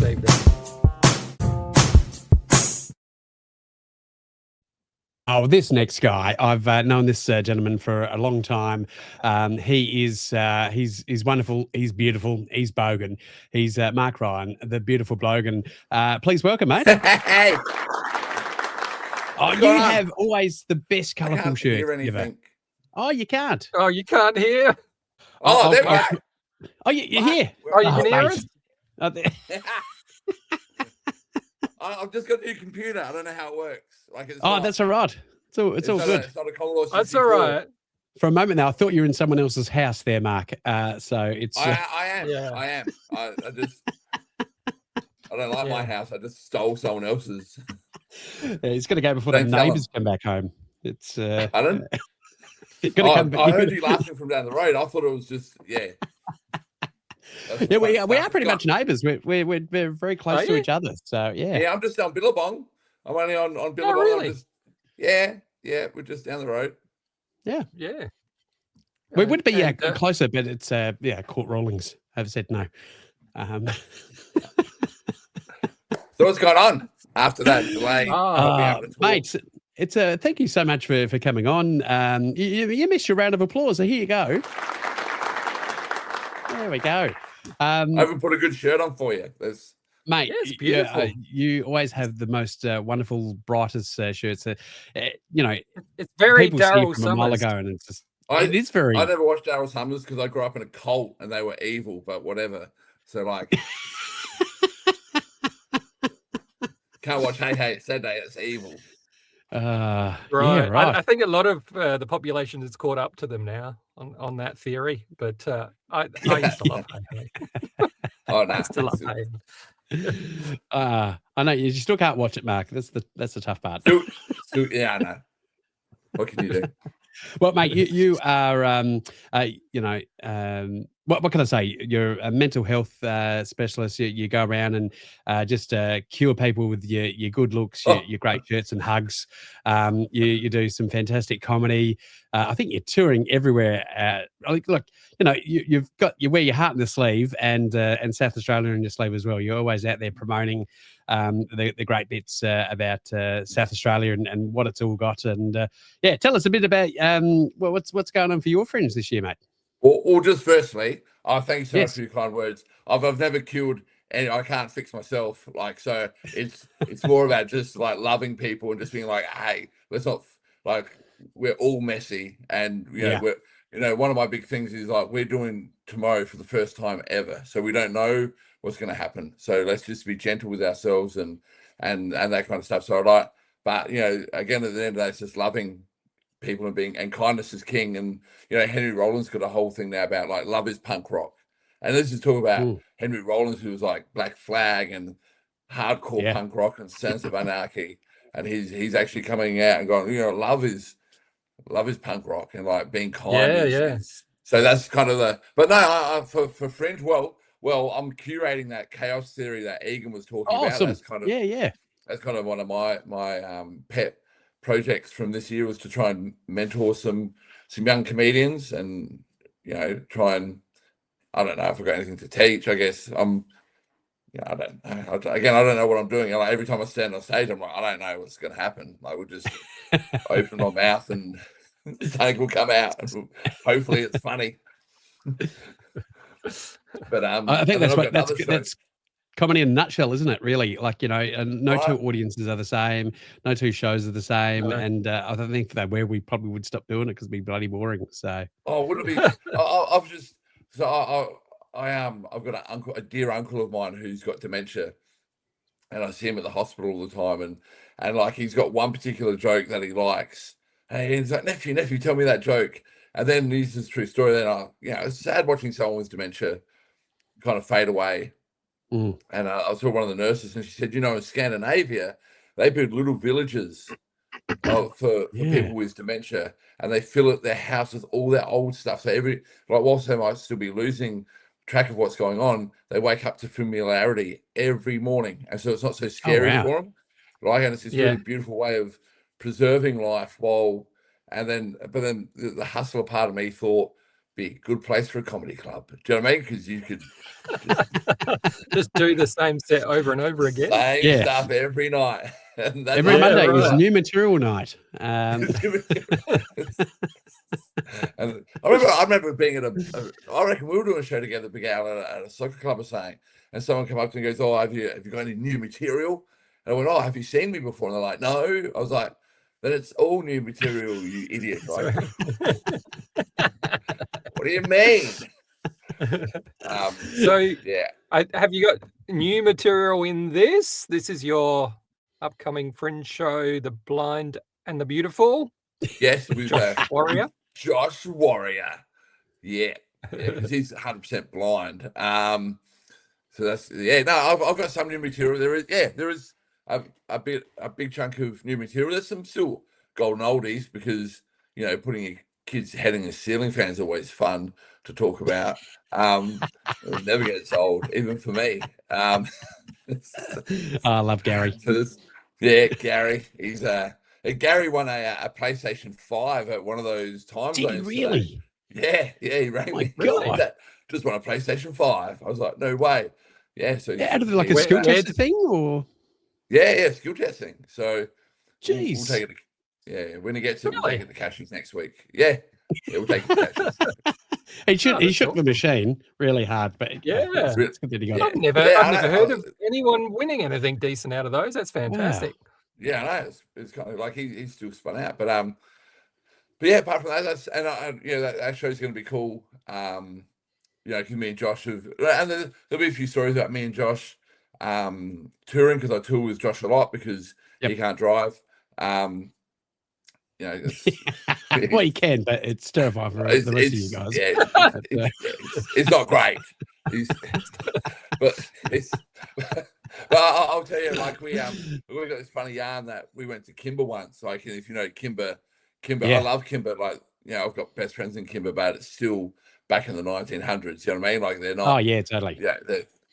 evening. Oh, this next guy, I've known this gentleman for a long time. He's wonderful. He's beautiful. He's bogan. He's Marc Ryan, the beautiful bloke. And please welcome, mate. Hey, Oh, you have always the best colourful shirt hear ever. anything. Oh, you can't. Oh, you can't hear? Oh, there we go. Oh, you're here. Oh, you can hear mate. us? I've just got a new computer. I don't know how it works. Like it's That's all right. It's all good. It's not a Commodore 64. That's all right. For a moment now, I thought you were in someone else's house there, Mark. So it's. I am. Yeah. I am. I don't like my house. I just stole someone else's. It's going to go before Don't the tell neighbours come back home. It's. I don't. I heard you laughing from down the road. I thought it was just Yeah, we are pretty much neighbours. We're very close to each other. So yeah. Yeah, I'm just on Billabong. I'm only on Billabong. Oh, really? Yeah, we're just down the road. Yeah. We would be closer, but it's court rulings have said no. So what's going on after that delay? Mate, it's thank you so much for coming on. You missed your round of applause, so here you go. There we go. I haven't put a good shirt on for you. Mate, it's beautiful. You always have the most wonderful, brightest shirts. It's very Daryl from a while Summers. ago, and it's just it is very. I never watched Daryl Summers because I grew up in a cult and they were evil, but whatever. So like, can't watch Hey Saturday. It's evil. Right. Yeah, right. I think a lot of the population has caught up to them now on that theory. But I used to love Hey. Oh no, I still love Hey. I know you still can't watch it, Mark. That's the tough part. Yeah, I know. What can you do? Well, mate, you are what can I say? You're a mental health specialist. You go around and just cure people with your good looks, your great shirts and hugs. You do some fantastic comedy. I think you're touring everywhere. Look, you wear your heart in the sleeve and South Australia in your sleeve as well. You're always out there promoting the great bits about South Australia and what it's all got. And tell us a bit about what's going on for your Fringe this year, mate. Or just firstly, thank you so much for your kind words. I've never cured and I can't fix myself. Like, so it's more about just like loving people and just being like, hey, let's not like we're all messy and we're one of my big things is like we're doing tomorrow for the first time ever. So we don't know what's going to happen. So let's just be gentle with ourselves and that kind of stuff. So but again, at the end of the day, it's just loving people and kindness is king. And Henry Rollins got a whole thing now about like love is punk rock. And let's just talk about Henry Rollins, who was like Black Flag and hardcore punk rock and Sons of Anarchy. And he's actually coming out and going, love is punk rock and like being kind. Is, so that's kind of but no, for Fringe, well, I'm curating that chaos theory that Egan was talking about. That's kind of that's kind of one of my pet projects from this year was to try and mentor some young comedians and try and I don't know if I've got anything to teach. I guess I don't know. Again, I don't know what I'm doing. Like every time I stand on stage, I'm like, I don't know what's going to happen. Like we'll just open my mouth and something will come out. Hopefully, it's funny. But I think that's comedy in a nutshell, isn't it? Really, like and no two audiences are the same, no two shows are the same, and I think that where we probably would stop doing it because it'd be bloody boring. So, would it be? I've got a dear uncle of mine who's got dementia, and I see him at the hospital all the time, and like he's got one particular joke that he likes. Hey, he's like, nephew, tell me that joke. And then this is a true story. Then it's sad watching someone with dementia kind of fade away. And I saw one of the nurses, and she said, in Scandinavia, they build little villages for people with dementia, and they fill their house with all their old stuff. So whilst they might still be losing track of what's going on, they wake up to familiarity every morning, and so it's not so scary for them. And it's this really beautiful way of preserving life but then the hustler part of me thought, be a good place for a comedy club. Do you know what I mean? Because you could just do the same set over and over again. Same stuff every night. And every Monday is new material night. And I remember being at I reckon we were doing a show together, Big Al, at a soccer club or something, and someone came up to me and goes, "Oh, have you got any new material?" And I went, "Oh, have you seen me before?" And they're like, "No." I was like, "Then it's all new material, you idiot!" Right? What do you mean? So yeah, have you got new material in this? This is your upcoming Fringe show, The Blind and the Beautiful. Yes, with Warrior. Josh Warrior. Yeah, because he's 100% blind. So that's No, I've got some new material. There is a big chunk of new material. There's some still golden oldies because putting your kids' head in a ceiling fan is always fun to talk about. It never gets old, even for me. I love Gary. So Gary. He's Gary won a PlayStation 5 at one of those time zones. Did he really? Today. Yeah, he rang me. God. Just won a PlayStation 5. I was like, no way. Yeah, so out of like a skill test thing, or skill testing. So jeez, we'll take it. When he gets it, we'll take it to Cashies next week. Yeah, we'll take it to Cashies. He shook the machine really hard, but it's good that he got I've never heard of anyone winning anything decent out of those. That's fantastic. Wow. Yeah, I know. It's kind of like he's still spun out, but yeah. Apart from that, that show's going to be cool. Because me and Josh and there'll be a few stories about me and Josh touring, because I tour with Josh a lot because he can't drive. Well, he can, but it's terrifying for the rest of you guys. Yeah, it's not great. But I'll tell you, like we got this funny yarn that we went to Kimber once. Like, if you know Kimber, I love Kimber. Like, I've got best friends in Kimber, but it's still back in the 1900s. You know what I mean? Like, they're not. Oh yeah, totally.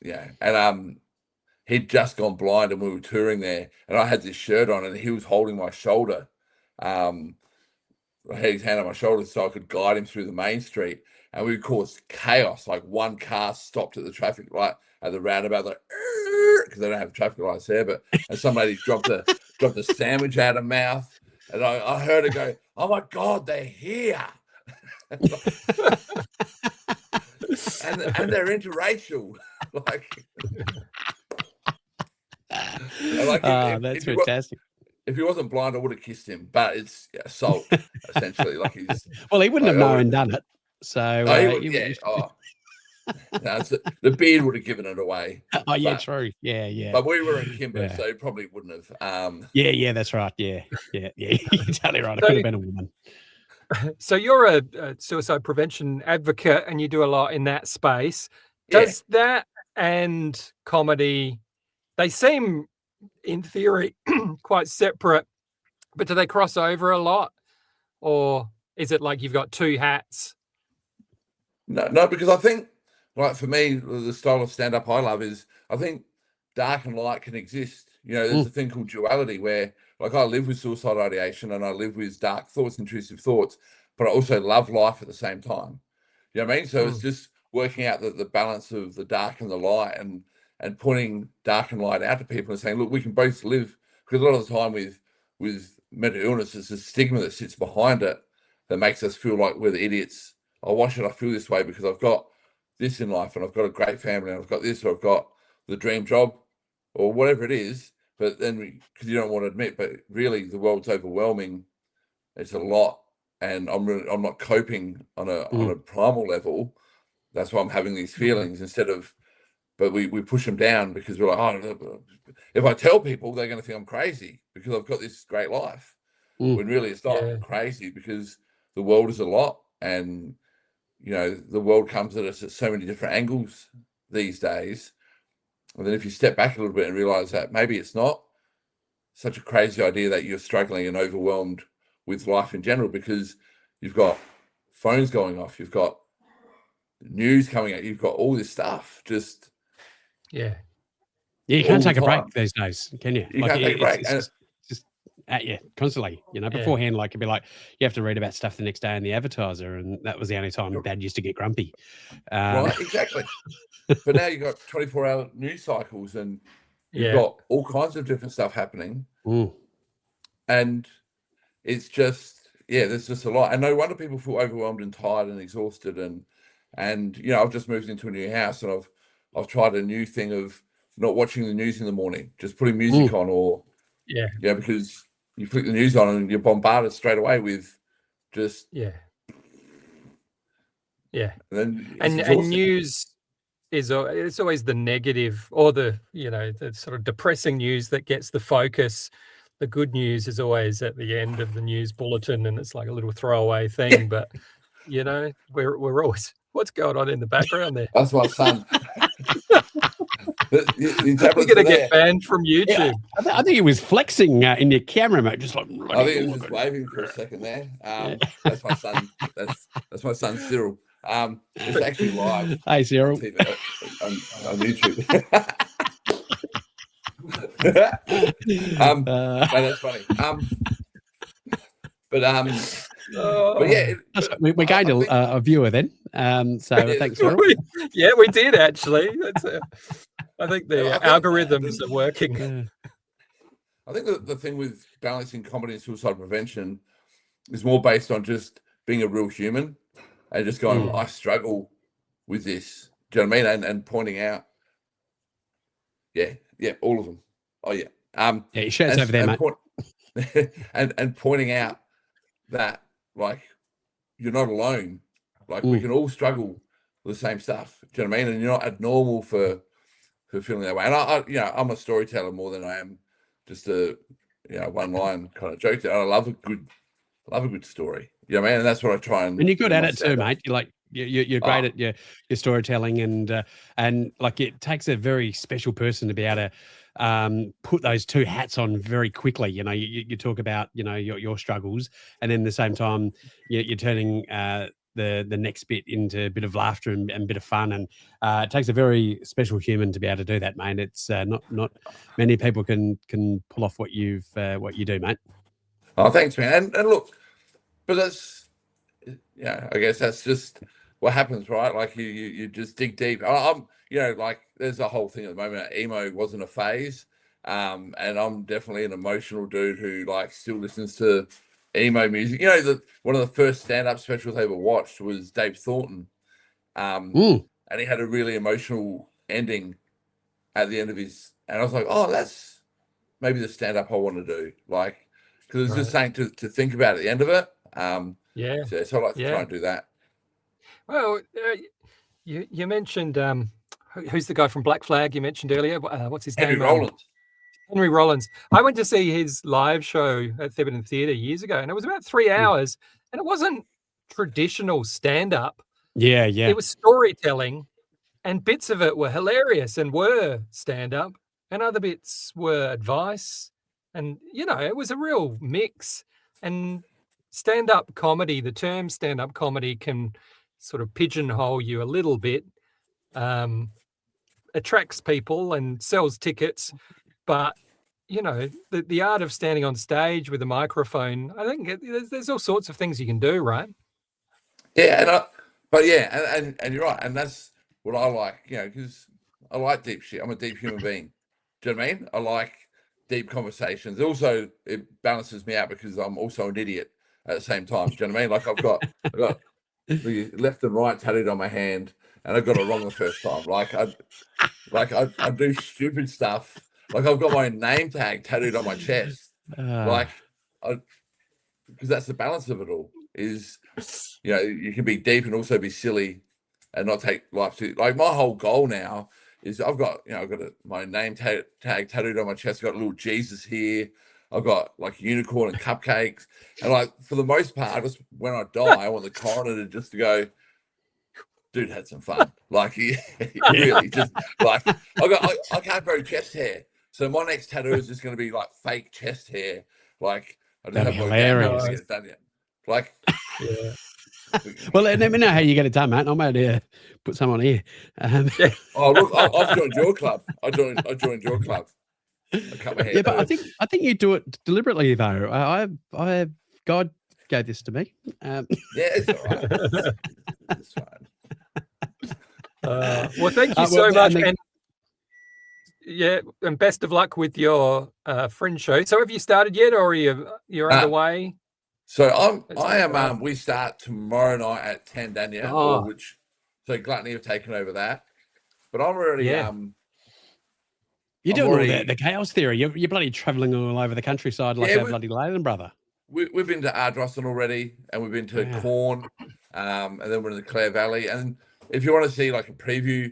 Yeah. And he'd just gone blind, and we were touring there, and I had this shirt on, and he was holding my shoulder. I had his hand on my shoulder so I could guide him through the main street, and we caused chaos. Like, one car stopped at the traffic light at the roundabout, like, because they don't have traffic lights there. And some lady dropped a sandwich out of mouth, and I heard her go, "Oh my God, they're here!" and they're interracial. That's fantastic. If he wasn't blind, I would have kissed him, but it's assault essentially. Like, he's well, he wouldn't have known and done it. So the beard would have given it away. Oh yeah, true. Yeah. But we were in Kimber, so he probably wouldn't have. Yeah, that's right. Yeah. You're totally right. It could have been a woman. So you're a suicide prevention advocate, and you do a lot in that space. Does that and comedy, they seem in theory quite separate, but do they cross over a lot, or is it like you've got two hats? No, because I think, like, for me, the style of stand-up I love is, I think dark and light can exist. There's a thing called duality where, like, I live with suicide ideation and I live with dark thoughts, intrusive thoughts, but I also love life at the same time. You know what I mean? So it's just working out the balance of the dark and the light, and pointing dark and light out to people and saying, look, we can both live. Because a lot of the time with mental illness, it's a stigma that sits behind it that makes us feel like we're the idiots. Oh, why should I feel this way? Because I've got this in life, and I've got a great family, and I've got this, or I've got the dream job, or whatever it is. But then, because you don't want to admit, but really the world's overwhelming. It's a lot, and I'm not coping on a primal level. That's why I'm having these feelings but we push them down because we're like, oh, if I tell people, they're going to think I'm crazy because I've got this great life. When really it's not crazy, because the world is a lot, and the world comes at us at so many different angles these days. And then if you step back a little bit and realize that maybe it's not such a crazy idea that you're struggling and overwhelmed with life in general, because you've got phones going off, you've got news coming out, you've got all this stuff. You can't take a break these days, can you? You can't take a break. at you constantly. You know, beforehand, like it'd be like you have to read about stuff the next day in the Advertiser, and that was the only time Dad used to get grumpy. Right, exactly. But now you've got 24-hour news cycles, and you've got all kinds of different stuff happening, and it's just there's just a lot, and no wonder people feel overwhelmed and tired and exhausted, and you know, I've just moved into a new house, and I've tried a new thing of not watching the news in the morning, just putting music on, or because you flick the news on and you're bombarded straight away with just and then and news is it's always the negative, or the the sort of depressing news that gets the focus. The good news is always at the end of the news bulletin, and it's like a little throwaway thing. But you know, we're always, what's going on in the background there? That's my son. You're gonna get banned from YouTube. Yeah, I think he was flexing in your camera, mate. Just like I think he was just waving for a second there. That's my son. That's my son Cyril. It's actually live. Hey, Cyril. On YouTube. No, that's funny. But yeah, we gained a viewer then. So thanks, Cyril. We did actually. I think the algorithms are working. I think the thing with balancing comedy and suicide prevention is more based on just being a real human and just going, I struggle with this. Do you know what I mean? And pointing out, all of them. Oh yeah. Your shirt's over there, mate. And pointing out that, like, you're not alone. Like, we can all struggle with the same stuff. Do you know what I mean? And you're not abnormal for feeling that way. And I'm a storyteller more than I am just a one line kind of joke. I love a good story. You know what I mean? And that's what I try and you're good at it too, mate. You're like you're great at your storytelling, and like it takes a very special person to be able to put those two hats on very quickly. You know, you talk about your struggles, and then at the same time you're turning the next bit into a bit of laughter and a bit of fun, and it takes a very special human to be able to do that, mate. It's not many people can pull off what you do, mate. Oh, thanks, man. And look, but that's I guess that's just what happens, right? Like you just dig deep. I'm like there's a whole thing at the moment. Emo wasn't a phase, and I'm definitely an emotional dude who like still listens to emo music. You know, one of the first stand-up specials I ever watched was Dave Thornton, and he had a really emotional ending at the end of his. And I was like, oh, that's maybe the stand-up I want to do, like, because it's just something to think about at the end of it. So I like to try and do that. Well, you mentioned who's the guy from Black Flag you mentioned earlier? What's his name? Henry Rollins. I went to see his live show at Thebarton Theatre years ago, and it was about 3 hours, and it wasn't traditional stand-up. Yeah. It was storytelling, and bits of it were hilarious and were stand-up, and other bits were advice, and it was a real mix. And stand-up comedy, the term stand-up comedy can sort of pigeonhole you a little bit, attracts people and sells tickets, but the art of standing on stage with a microphone, I think there's all sorts of things you can do, right? Yeah, and you're right, and that's what I like, because I like deep shit. I'm a deep human being. Do you know what I mean? I like deep conversations. Also, it balances me out because I'm also an idiot at the same time. Do you know what I mean? Like I've got the left and right tattooed on my hand, and I got it wrong the first time. I do stupid stuff. Like I've got my name tag tattooed on my chest. Because that's the balance of it all. Is you can be deep and also be silly, and not take life too. Like my whole goal now is I've got my name tag tattooed on my chest. I've got a little Jesus here. I've got like unicorn and cupcakes, and like for the most part, just when I die, I want the coroner to go, dude had some fun. Like he really just like I can't grow chest hair, so my next tattoo is just going to be like fake chest hair. Like I just have hilarious. Get it done yet. Like Well, let me know how you get it done, mate. I might put some on here. Oh look, I've joined your club. I joined your club. I cut my hair. Yeah, but I think you do it deliberately though. God gave this to me. Yeah, it's all right. It's fine. Well, thank you so much, and and best of luck with your Fringe show. So, have you started yet, or you're underway? So I am. We start tomorrow night at 10, Danielle, so Gluttony have taken over that. But I'm already You're doing all the chaos theory. You're bloody traveling all over the countryside like a bloody Leyland brother. We've been to Ardrossan already, and we've been to Corn, and then we're in the Clare Valley. And if you want to see like a preview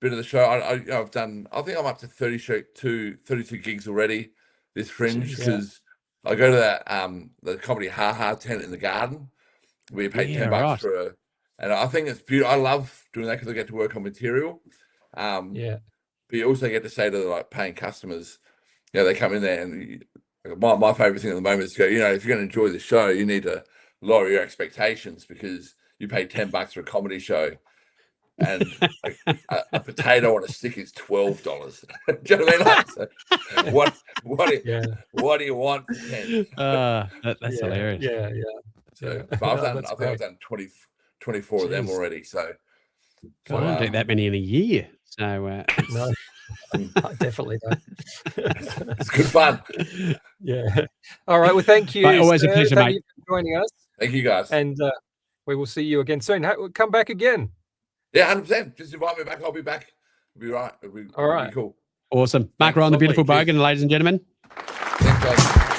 bit of the show, I've done. I think I'm up to 32 gigs already. This Fringe, because I go to that the comedy Ha Ha tent in the Garden. We pay $10 for and I think it's beautiful. I love doing that because I get to work on material. But you also get to say to the paying customers, they come in there, and my favorite thing at the moment is to go, if you're going to enjoy the show, you need to lower your expectations, because you pay $10 for a comedy show, and a potato on a stick is $12. Do you know what I mean? What do you want for 10? That's hilarious. So, but I've done 24 of them already. So I don't do that many in a year. So no, I definitely don't. It's good fun. Yeah. All right. Well, thank you. Always a pleasure, thank mate. you for joining us. Thank you, guys. And we will see you again soon. Come back again. Yeah, 100%. Just invite me back. I'll be back. It'll be right. It'll be cool. Awesome. Marc Ryan, the beautiful bogan, ladies and gentlemen. Thanks, guys.